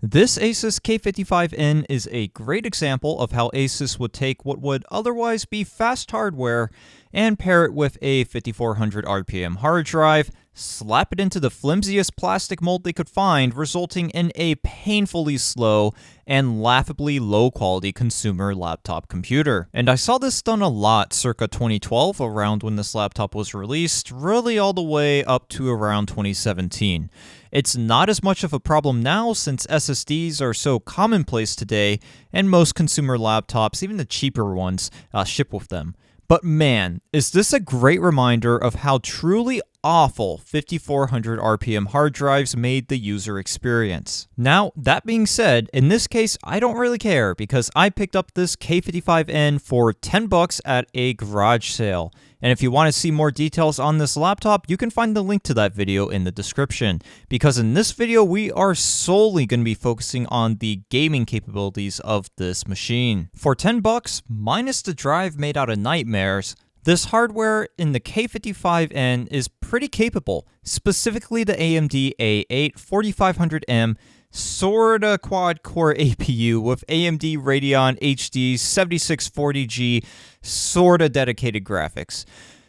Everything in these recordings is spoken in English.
This ASUS K55N is a great example of how ASUS would take what would otherwise be fast hardware and pair it with a 5400 RPM hard drive, slap it into the flimsiest plastic mold they could find, resulting in a painfully slow and laughably low-quality consumer laptop computer. And I saw this done a lot circa 2012, around when this laptop was released, really all the way up to around 2017. It's not as much of a problem now since SSDs are so commonplace today, and most consumer laptops, even the cheaper ones, ship with them. But man, is this a great reminder of how truly awful 5400 RPM hard drives made the user experience. Now, that being said, in this case, I don't really care because I picked up this K55N for $10 at a garage sale. And if you want to see more details on this laptop, you can find the link to that video in the description. Because in this video, we are solely going to be focusing on the gaming capabilities of this machine. For $10, minus the drive made out of nightmares, this hardware in the K55N is pretty capable, specifically the AMD A8-4500M sorta quad-core APU with AMD Radeon HD 7640G sorta dedicated graphics.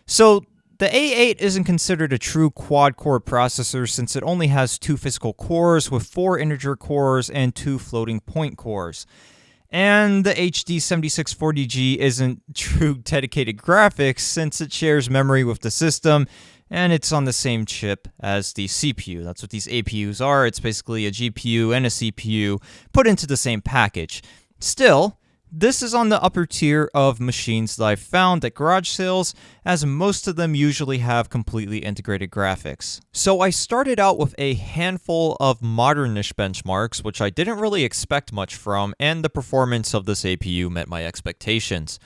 So the A8 isn't considered a true quad-core processor since it only has 2 physical cores with 4 integer cores and 2 floating point cores. And the HD 7640G isn't true dedicated graphics since it shares memory with the system and it's on the same chip as the CPU. That's what these APUs are. It's basically a GPU and a CPU put into the same package. Still, this is on the upper tier of machines that I've found at garage sales, as most of them usually have completely integrated graphics. So I started out with a handful of modernish benchmarks, which I didn't really expect much from, and the performance of this APU met my expectations.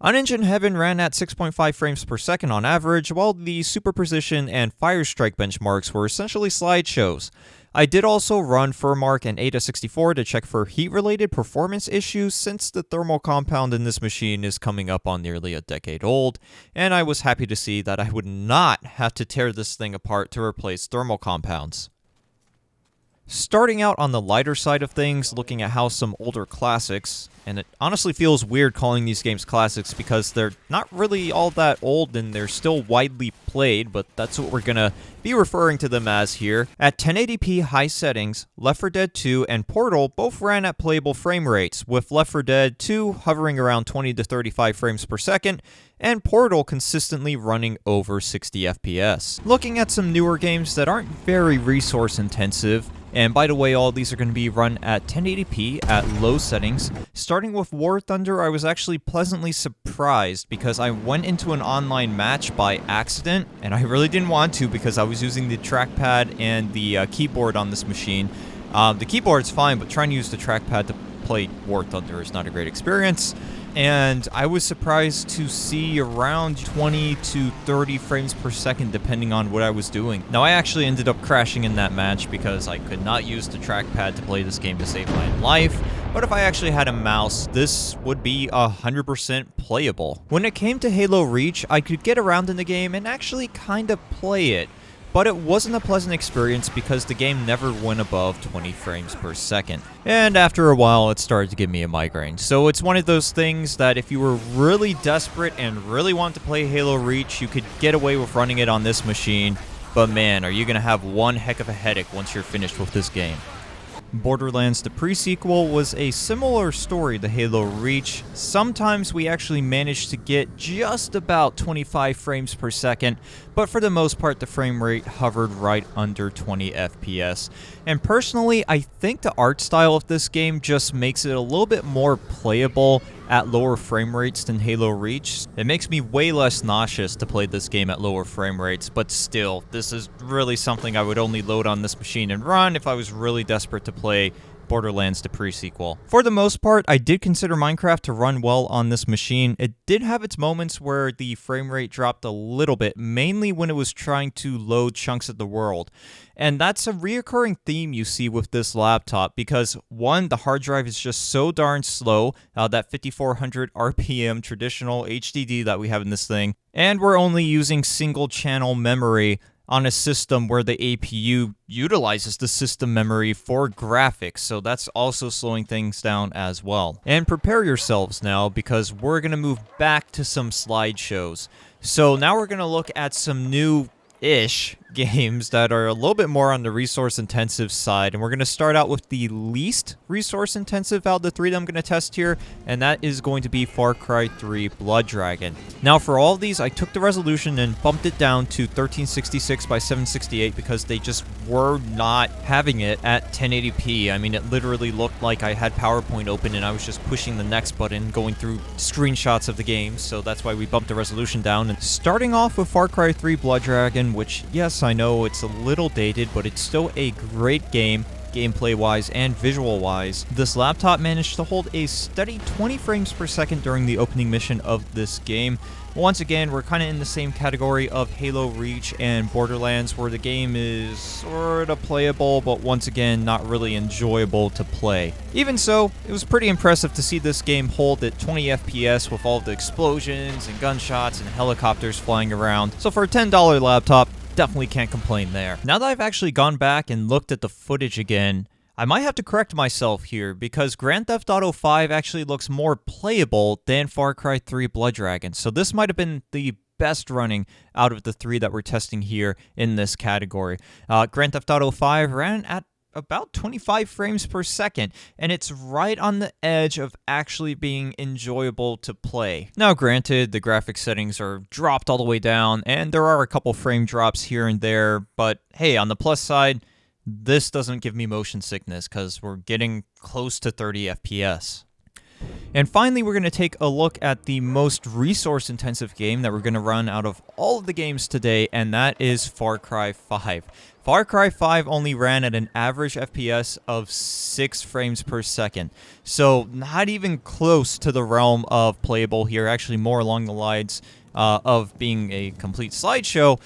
Unengine Heaven ran at 6.5 frames per second on average, while the Super Precision and Firestrike benchmarks were essentially slideshows. I did also run Furmark and AIDA64 to check for heat-related performance issues since the thermal compound in this machine is coming up on nearly a decade old, and I was happy to see that I would not have to tear this thing apart to replace thermal compounds. Starting out on the lighter side of things, looking at how some older classics, and it honestly feels weird calling these games classics because they're not really all that old and they're still widely played, but that's what we're gonna be referring to them as here. At 1080p high settings, Left 4 Dead 2 and Portal both ran at playable frame rates, with Left 4 Dead 2 hovering around 20 to 35 frames per second, and Portal consistently running over 60 FPS. Looking at some newer games that aren't very resource intensive, and by the way, all these are going to be run at 1080p at low settings. Starting with War Thunder, I was actually pleasantly surprised because I went into an online match by accident, and I really didn't want to because I was using the trackpad and the keyboard on this machine. The keyboard's fine, but trying to use the trackpad to play War Thunder is not a great experience. And I was surprised to see around 20 to 30 frames per second depending on what I was doing. Now, I actually ended up crashing in that match because I could not use the trackpad to play this game to save my life, but if I actually had a mouse, this would be 100% playable. When it came to Halo Reach, I could get around in the game and actually kind of play it, but it wasn't a pleasant experience because the game never went above 20 frames per second. And after a while, it started to give me a migraine. So it's one of those things that if you were really desperate and really want to play Halo Reach, you could get away with running it on this machine. But man, are you going to have one heck of a headache once you're finished with this game. Borderlands the pre-sequel was a similar story to Halo Reach. Sometimes we actually managed to get just about 25 frames per second, but for the most part the frame rate hovered right under 20 FPS. And personally, I think the art style of this game just makes it a little bit more playable at lower frame rates than Halo Reach. It makes me way less nauseous to play this game at lower frame rates, but still, this is really something I would only load on this machine and run if I was really desperate to play Borderlands the pre-sequel. For the most part, I did consider Minecraft to run well on this machine. It did have its moments where the frame rate dropped a little bit, mainly when it was trying to load chunks of the world. And that's a reoccurring theme you see with this laptop because, one, the hard drive is just so darn slow, that 5400 RPM traditional HDD that we have in this thing, and we're only using single channel memory on a system where the APU utilizes the system memory for graphics, so that's also slowing things down as well. And prepare yourselves now, because we're going to move back to some slideshows. So now we're going to look at some new-ish games that are a little bit more on the resource-intensive side, and we're going to start out with the least resource-intensive out of the three that I'm going to test here, and that is going to be Far Cry 3 Blood Dragon. Now, for all of these, I took the resolution and bumped it down to 1366 by 768 because they just were not having it at 1080p. I mean, it literally looked like I had PowerPoint open and I was just pushing the next button, going through screenshots of the game, so that's why we bumped the resolution down. And starting off with Far Cry 3 Blood Dragon, which, yes, I know it's a little dated, but it's still a great game, gameplay-wise and visual-wise. This laptop managed to hold a steady 20 frames per second during the opening mission of this game. Once again, we're kind of in the same category of Halo Reach and Borderlands, where the game is sort of playable, but once again, not really enjoyable to play. Even so, it was pretty impressive to see this game hold at 20 FPS with all the explosions and gunshots and helicopters flying around. So for a $10 laptop, definitely can't complain there. Now that I've actually gone back and looked at the footage again, I might have to correct myself here, because Grand Theft Auto 5 actually looks more playable than Far Cry 3 Blood Dragon. So this might have been the best running out of the three that we're testing here in this category. Grand Theft Auto 5 ran at about 25 frames per second, and it's right on the edge of actually being enjoyable to play. Now granted, the graphics settings are dropped all the way down, and there are a couple frame drops here and there, but hey, on the plus side, this doesn't give me motion sickness because we're getting close to 30 FPS. And finally, we're going to take a look at the most resource-intensive game that we're going to run out of all of the games today, and that is Far Cry 5. Far Cry 5 only ran at an average FPS of 6 frames per second, so not even close to the realm of playable here, actually more along the lines of being a complete slideshow.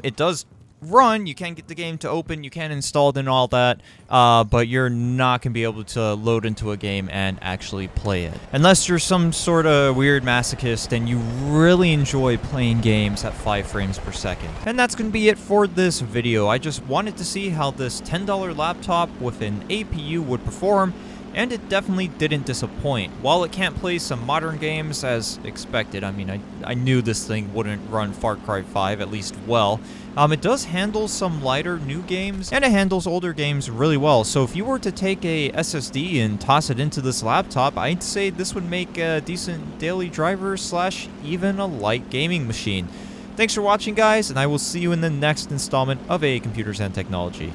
It does run, you can get the game to open, you can install it and all that, but you're not going to be able to load into a game and actually play it. Unless you're some sort of weird masochist and you really enjoy playing games at 5 frames per second. And that's going to be it for this video. I just wanted to see how this $10 laptop with an APU would perform, and it definitely didn't disappoint. While it can't play some modern games as expected, I mean, I knew this thing wouldn't run Far Cry 5 at least well. It does handle some lighter new games, and it handles older games really well. So if you were to take a SSD and toss it into this laptop, I'd say this would make a decent daily driver / even a light gaming machine. Thanks for watching, guys, and I will see you in the next installment of A Computers and Technology.